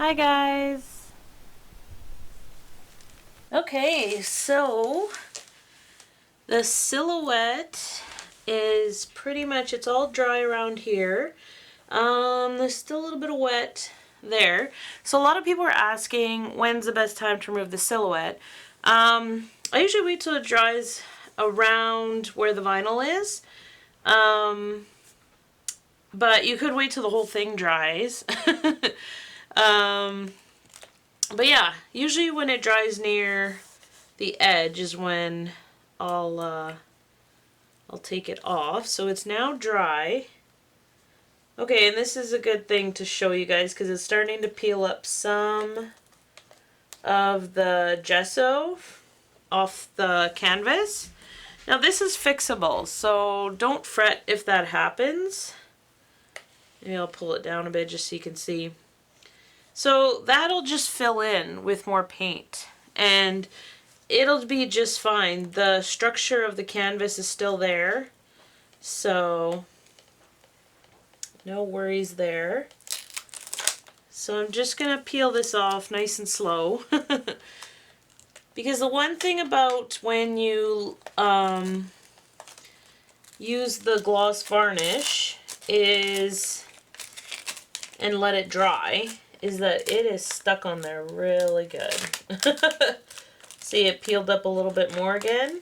Hi guys! Okay, so the silhouette is pretty much, it's all dry around here. There's still a little bit of wet there. So a lot of people are asking when's the best time to remove the silhouette. I usually wait till it dries around where the vinyl is. But you could wait till the whole thing dries. But yeah, usually when it dries near the edge is when I'll take it off. So it's now dry. Okay, and this is a good thing to show you guys because it's starting to peel up some of the gesso off the canvas. Now this is fixable, so don't fret if that happens. Maybe I'll pull it down a bit just so you can see. So that'll just fill in with more paint and it'll be just fine. The structure of the canvas is still there, so no worries there. So I'm just going to peel this off nice and slow. Because the one thing about when you use the gloss varnish is, and let it dry, is that it is stuck on there really good. See, it peeled up a little bit more again,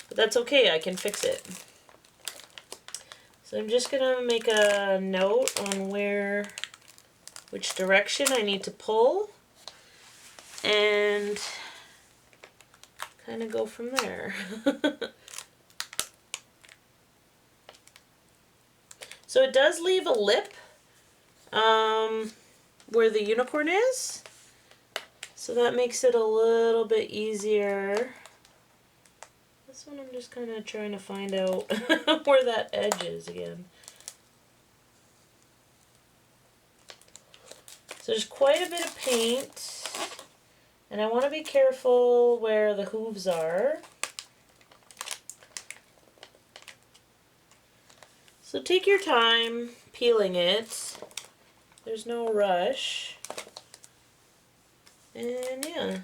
but that's okay, I can fix it. So I'm just gonna make a note on which direction I need to pull, and kind of go from there. So it does leave a lip where the unicorn is, so that makes it a little bit easier. This one I'm just kind of trying to find out where that edge is again. So there's quite a bit of paint, and I want to be careful where the hooves are. So take your time peeling it. There's no rush. And yeah.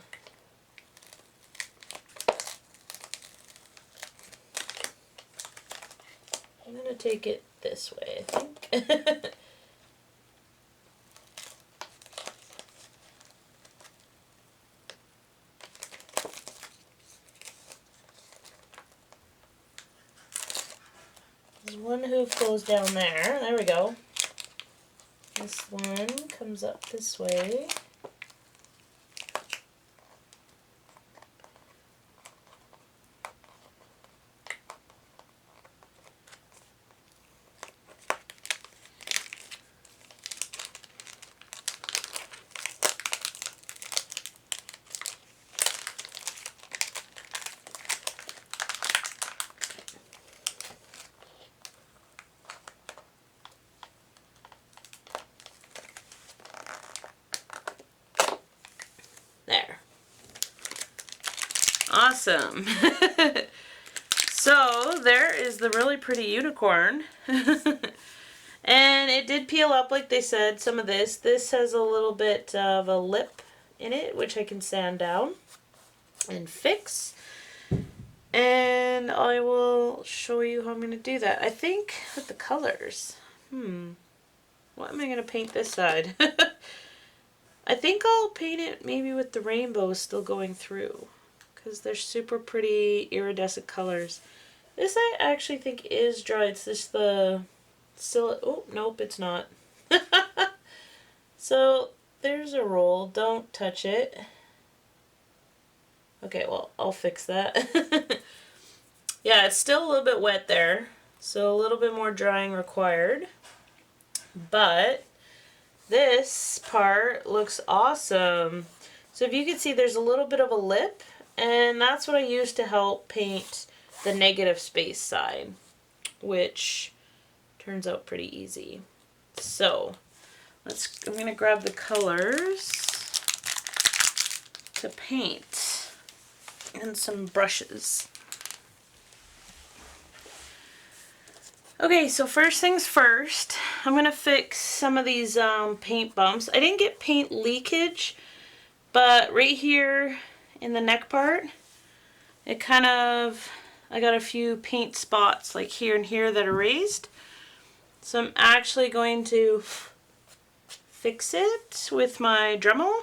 I'm going to take it this way, I think. There's one hoof goes down there. There we go. This one comes up this way. There. Awesome. So there is the really pretty unicorn. And it did peel up like they said, some of this. This has a little bit of a lip in it, which I can sand down and fix. And I will show you how I'm going to do that. I think with the colors. What am I going to paint this side? I think I'll paint it maybe with the rainbow still going through, because they're super pretty iridescent colors. This I actually think is dry. It's just the oh, nope, it's not. So there's a roll. Don't touch it. Okay, well, I'll fix that. Yeah, it's still a little bit wet there, so a little bit more drying required. But this part looks awesome. So if you can see, there's a little bit of a lip, and that's what I use to help paint the negative space side, which turns out pretty easy. So I'm going to grab the colors to paint and some brushes. Okay, so first things first, I'm going to fix some of these paint bumps. I didn't get paint leakage, but right here in the neck part, it kind of, I got a few paint spots like here and here that are raised. So I'm actually going to fix it with my Dremel.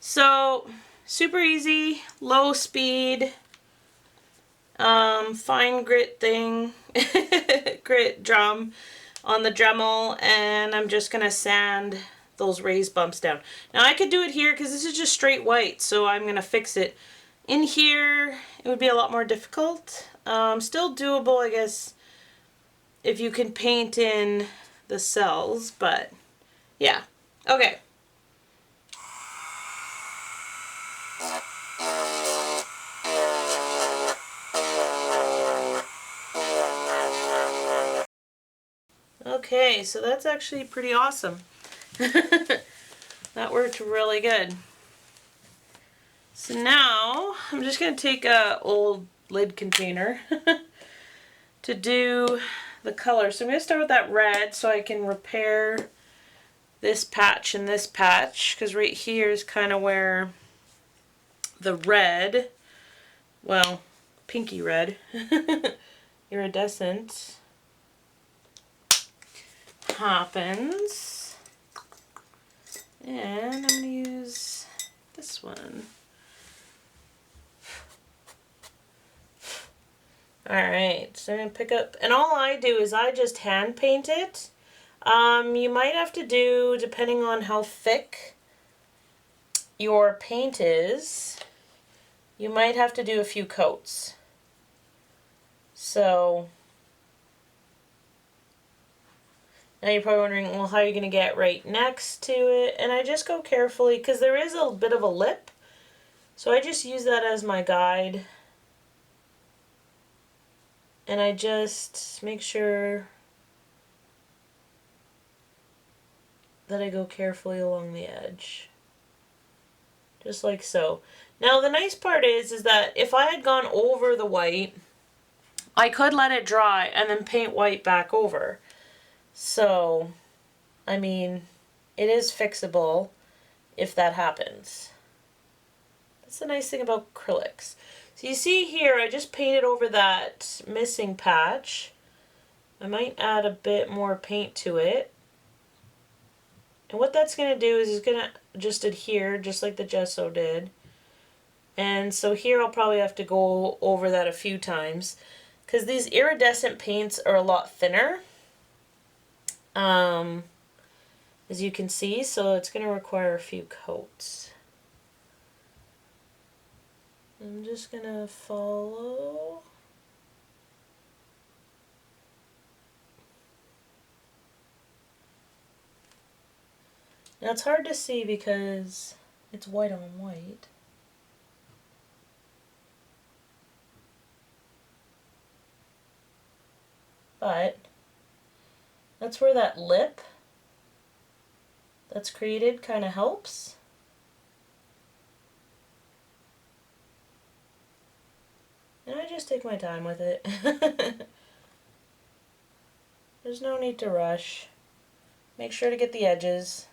So super easy, low speed, fine grit thing, grit drum on the Dremel, and I'm just gonna sand those raised bumps down. Now I could do it here because this is just straight white, so I'm gonna fix it. In here, it would be a lot more difficult. Still doable, I guess, if you can paint in the cells, but yeah. Okay. Okay, so that's actually pretty awesome. That worked really good. So now I'm just going to take a old lid container to do the color. So I'm going to start with that red so I can repair this patch and this patch, because right here is kind of where the red, well, pinky red, iridescent happens. And I'm going to use this one. Alright, so I'm going to pick up, and all I do is I just hand paint it. You might have to do, depending on how thick your paint is, you might have to do a few coats. So, now you're probably wondering, well, how are you going to get right next to it? And I just go carefully, because there is a bit of a lip, so I just use that as my guide. And I just make sure that I go carefully along the edge. Just like so. Now the nice part is that if I had gone over the white, I could let it dry and then paint white back over. So, I mean, it is fixable if that happens. That's the nice thing about acrylics. So you see here, I just painted over that missing patch. I might add a bit more paint to it. And what that's going to do is it's going to just adhere just like the gesso did. And so here I'll probably have to go over that a few times because these iridescent paints are a lot thinner, as you can see, so it's going to require a few coats. I'm just going to follow. Now it's hard to see because it's white on white. But that's where that lip that's created kind of helps. And I just take my time with it. There's no need to rush. Make sure to get the edges.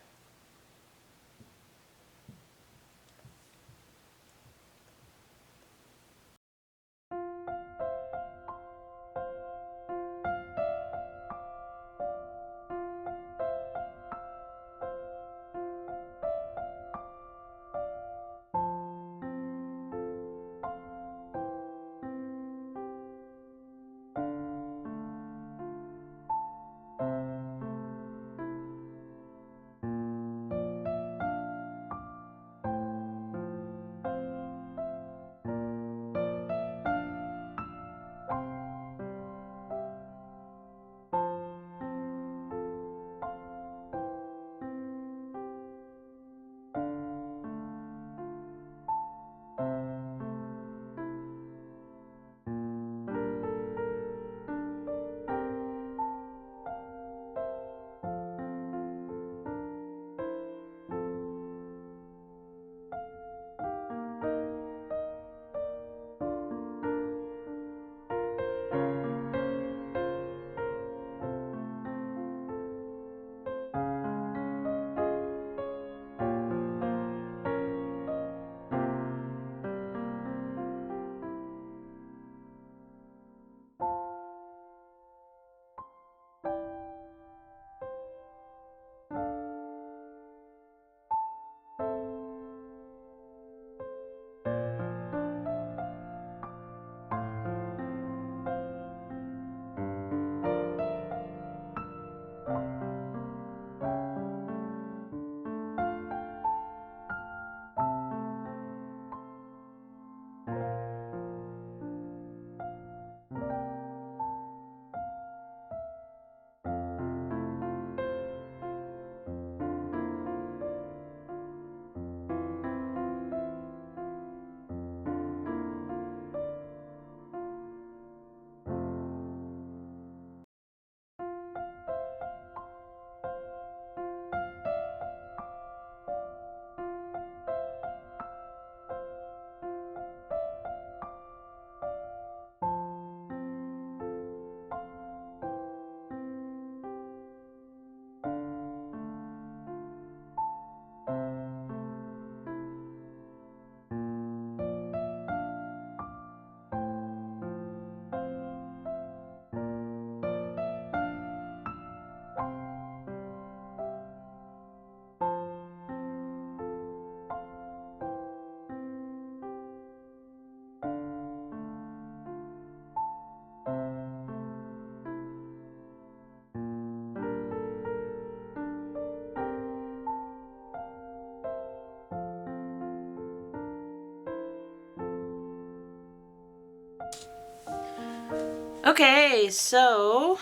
Okay, so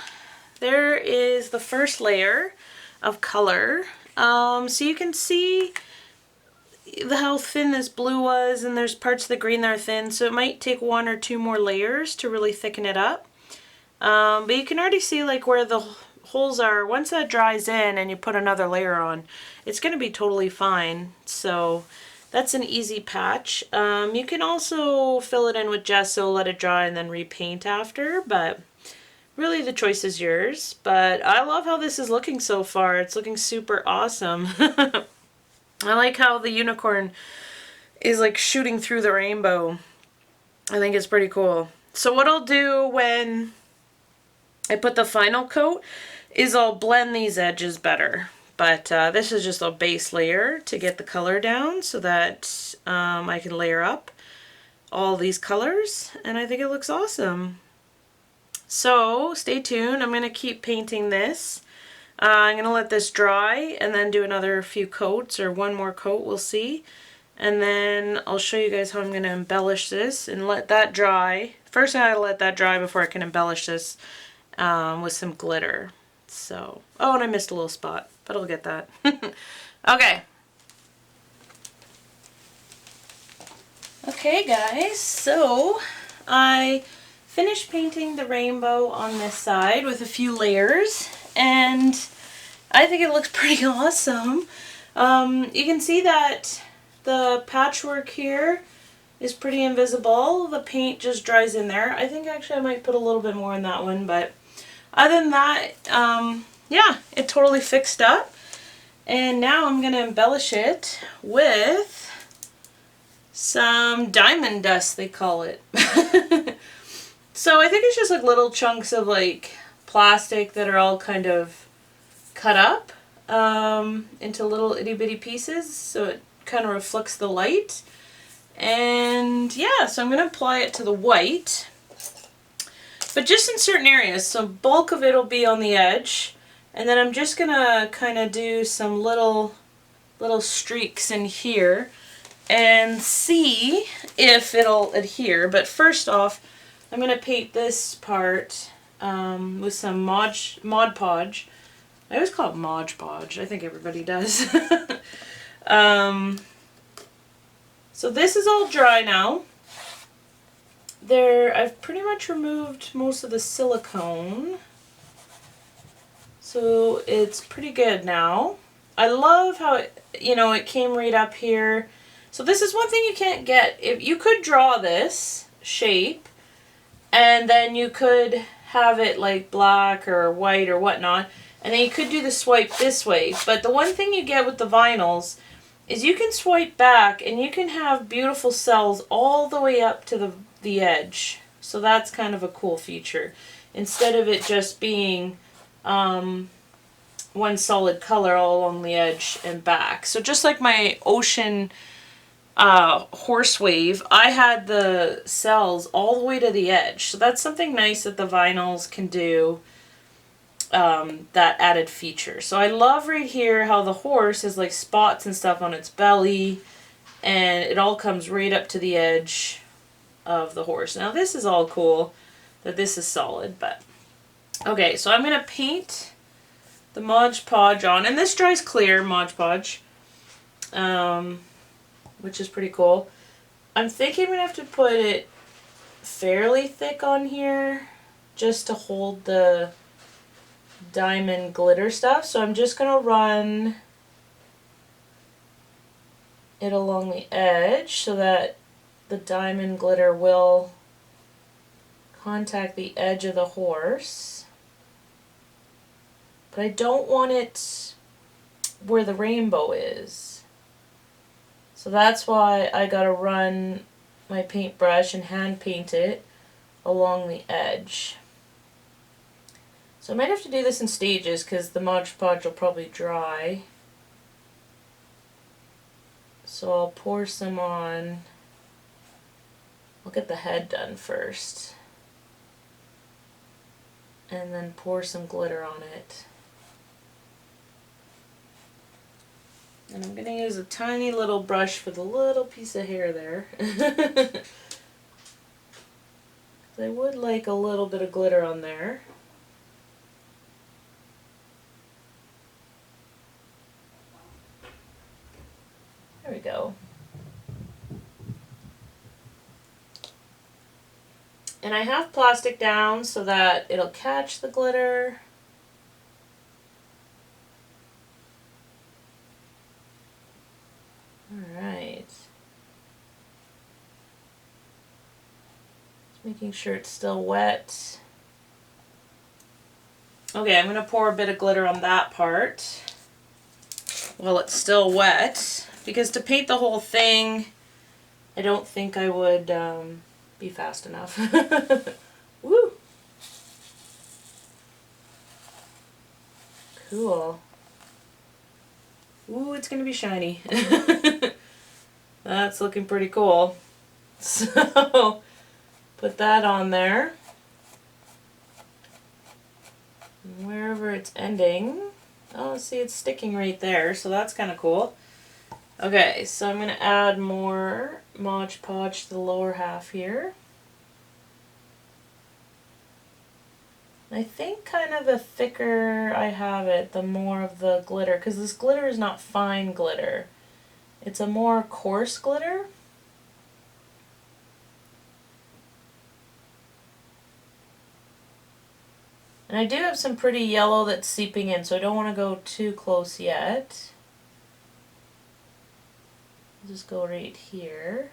there is the first layer of color. So you can see how thin this blue was, and there's parts of the green that are thin, so it might take 1 or 2 more layers to really thicken it up. But you can already see like where the holes are. Once that dries in and you put another layer on, it's going to be totally fine. So that's an easy patch. You can also fill it in with gesso, let it dry, and then repaint after, but really the choice is yours. But I love how this is looking so far. It's looking super awesome. I like how the unicorn is like shooting through the rainbow. I think it's pretty cool. So what I'll do when I put the final coat is I'll blend these edges better. But this is just a base layer to get the color down so that I can layer up all these colors, and I think it looks awesome. So stay tuned. I'm going to keep painting this. I'm going to let this dry and then do another few coats, or 1 more coat, we'll see. And then I'll show you guys how I'm going to embellish this and let that dry. First I gotta let that dry before I can embellish this with some glitter. So, oh, and I missed a little spot, but I'll get that. Okay. Okay guys, so I finished painting the rainbow on this side with a few layers, and I think it looks pretty awesome. You can see that the patchwork here is pretty invisible. The paint just dries in there. I think actually I might put a little bit more in that one, but other than that, yeah, it totally fixed up. And now I'm going to embellish it with some diamond dust, they call it. So I think it's just like little chunks of like plastic that are all kind of cut up into little itty bitty pieces, so it kind of reflects the light. And yeah, so I'm going to apply it to the white, but just in certain areas. So bulk of it will be on the edge, and then I'm just going to kind of do some little streaks in here and see if it'll adhere. But first off, I'm going to paint this part with some Mod Podge. I always call it Mod Podge. I think everybody does. So this is all dry now. I've pretty much removed most of the silicone, so it's pretty good now. I love how it came right up here. So this is one thing you can't get. If you could draw this shape, and then you could have it like black or white or whatnot, and then you could do the swipe this way. But the one thing you get with the vinyls is you can swipe back and you can have beautiful cells all the way up to the edge. So that's kind of a cool feature, instead of it just being one solid color all along the edge and back. So just like my ocean horse wave, I had the cells all the way to the edge. So that's something nice that the vinyls can do, that added feature. So I love right here how the horse has like spots and stuff on its belly, and it all comes right up to the edge of the horse. Now this is all cool that this is solid, but okay, so I'm going to paint the Mod Podge on, and this dries clear, Mod Podge, which is pretty cool. I'm thinking I'm going to have to put it fairly thick on here just to hold the diamond glitter stuff. So I'm just going to run it along the edge so that the diamond glitter will contact the edge of the horse. But I don't want it where the rainbow is. So that's why I gotta run my paintbrush and hand paint it along the edge. So I might have to do this in stages because the Mod Podge will probably dry. So I'll pour some on. I'll get the head done first, and then pour some glitter on it. And I'm going to use a tiny little brush for the little piece of hair there. I would like a little bit of glitter on there. There we go. And I have plastic down so that it'll catch the glitter. Alright. Just making sure it's still wet. Okay, I'm going to pour a bit of glitter on that part while it's still wet, because to paint the whole thing, I don't think I would be fast enough. Woo! Cool. Ooh, it's going to be shiny. That's looking pretty cool. So, put that on there. And wherever it's ending. Oh, see, it's sticking right there, so that's kind of cool. Okay, so I'm going to add more Mod Podge to the lower half here. I think kind of the thicker I have it, the more of the glitter, because this glitter is not fine glitter. It's a more coarse glitter. And I do have some pretty yellow that's seeping in, so I don't want to go too close yet. I'll just go right here.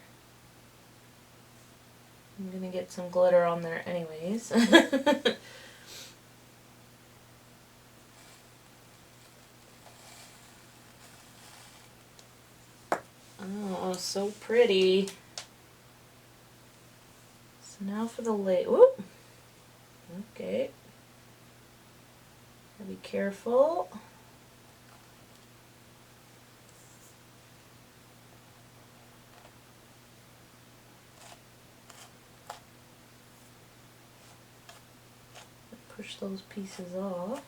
I'm going to get some glitter on there anyways. Oh, so pretty. So now for the lid. Whoop. Okay. Gotta be careful. Push those pieces off.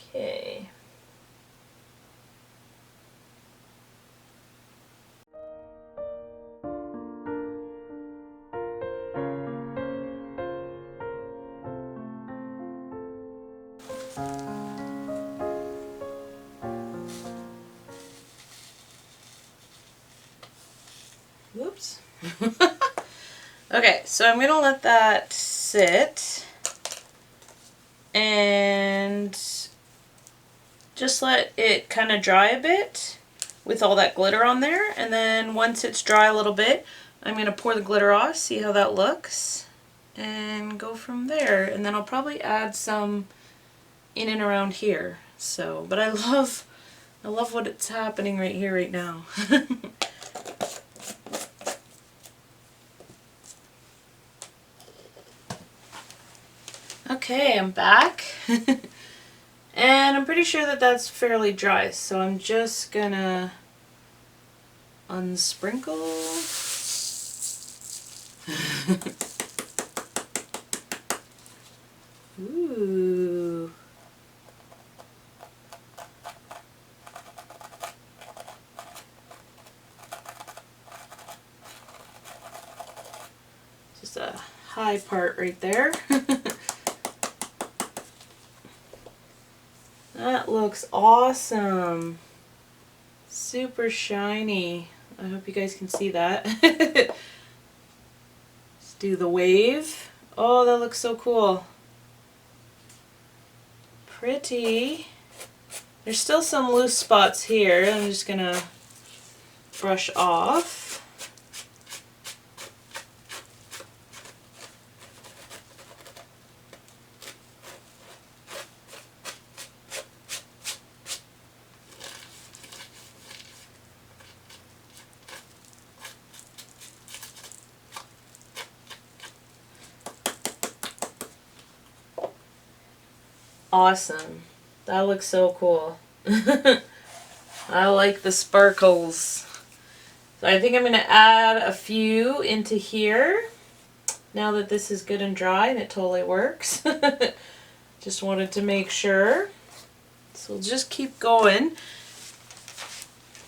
Okay. Whoops. Okay, so I'm going to let that sit and just let it kind of dry a bit with all that glitter on there, and then once it's dry a little bit, I'm going to pour the glitter off, see how that looks, and go from there. And then I'll probably add some in and around here. So, but I love what's happening right here right now. Okay, I'm back. And I'm pretty sure that that's fairly dry, so I'm just gonna unsprinkle. Ooh. Just a high part right there. That looks awesome. Super shiny. I hope you guys can see that. Let's do the wave. Oh, that looks so cool. Pretty. There's still some loose spots here. I'm just gonna brush off. Awesome. That looks so cool. I like the sparkles. So I think I'm going to add a few into here now that this is good and dry, and it totally works. Just wanted to make sure. So we'll just keep going.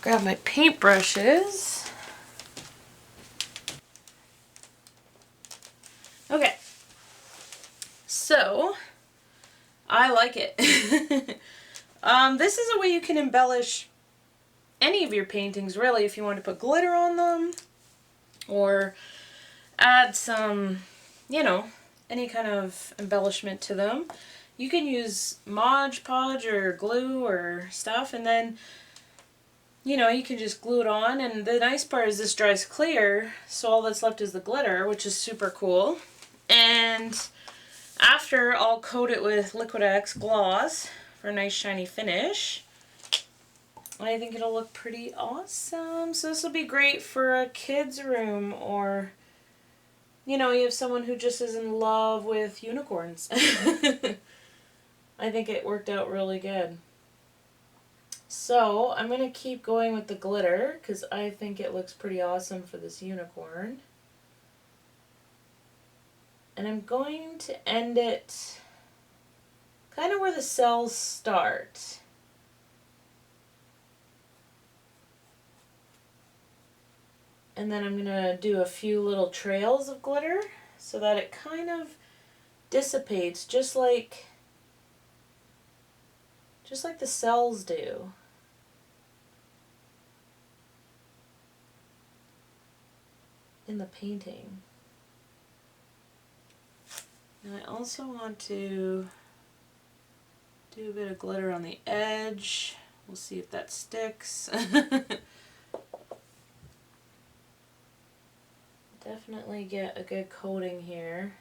Grab my paintbrushes. So, I like it. This is a way you can embellish any of your paintings, really, if you want to put glitter on them or add some, you know, any kind of embellishment to them. You can use Mod Podge or glue or stuff, and then, you know, you can just glue it on. And the nice part is this dries clear, so all that's left is the glitter, which is super cool. And after, I'll coat it with Liquid X gloss for a nice shiny finish. I think it'll look pretty awesome. So this will be great for a kid's room, or, you know, you have someone who just is in love with unicorns. I think it worked out really good. So I'm going to keep going with the glitter because I think it looks pretty awesome for this unicorn. And I'm going to end it kind of where the cells start. And then I'm going to do a few little trails of glitter so that it kind of dissipates just like the cells do. In the painting. Now I also want to do a bit of glitter on the edge. We'll see if that sticks. Definitely get a good coating here.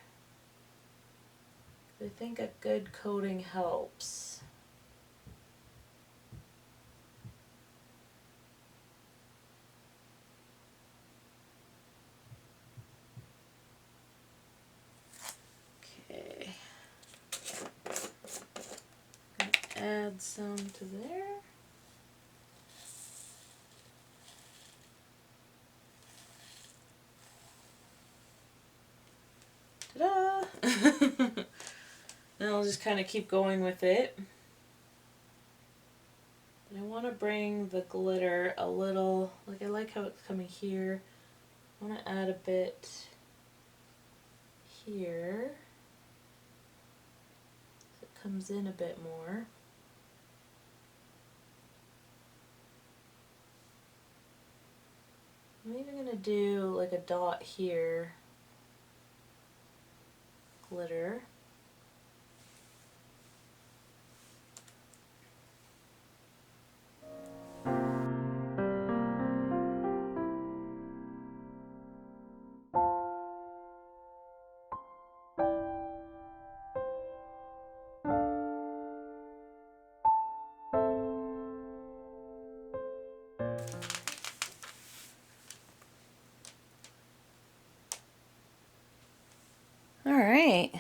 I think a good coating helps. Okay. Add some to there. Ta-da! Then I'll just kind of keep going with it. And I want to bring the glitter a little, like I like how it's coming here. I want to add a bit here. So it comes in a bit more. I'm even going to do like a dot here. Glitter. All right.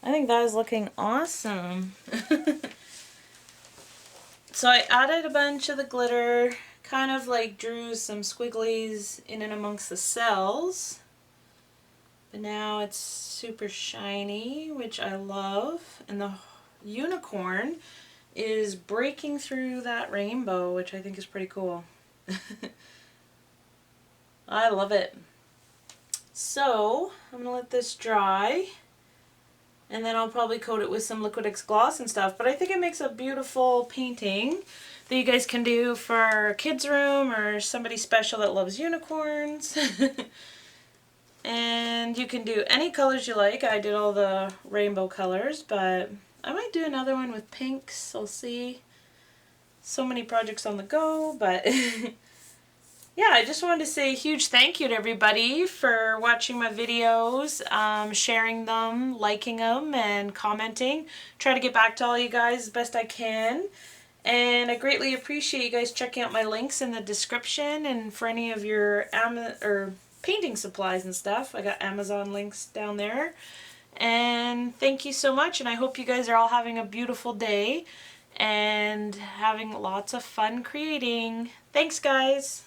I think that is looking awesome. So I added a bunch of the glitter, kind of like drew some squigglies in and amongst the cells. But now it's super shiny, which I love. And the unicorn is breaking through that rainbow, which I think is pretty cool. I love it. So I'm going to let this dry. And then I'll probably coat it with some Liquid X gloss and stuff. But I think it makes a beautiful painting that you guys can do for a kid's room or somebody special that loves unicorns. And you can do any colors you like. I did all the rainbow colors, but I might do another one with pinks. I'll see. So many projects on the go, but yeah, I just wanted to say a huge thank you to everybody for watching my videos, sharing them, liking them, and commenting. Try to get back to all you guys as best I can. And I greatly appreciate you guys checking out my links in the description, and for any of your painting supplies and stuff, I got Amazon links down there. And thank you so much, and I hope you guys are all having a beautiful day and having lots of fun creating. Thanks, guys!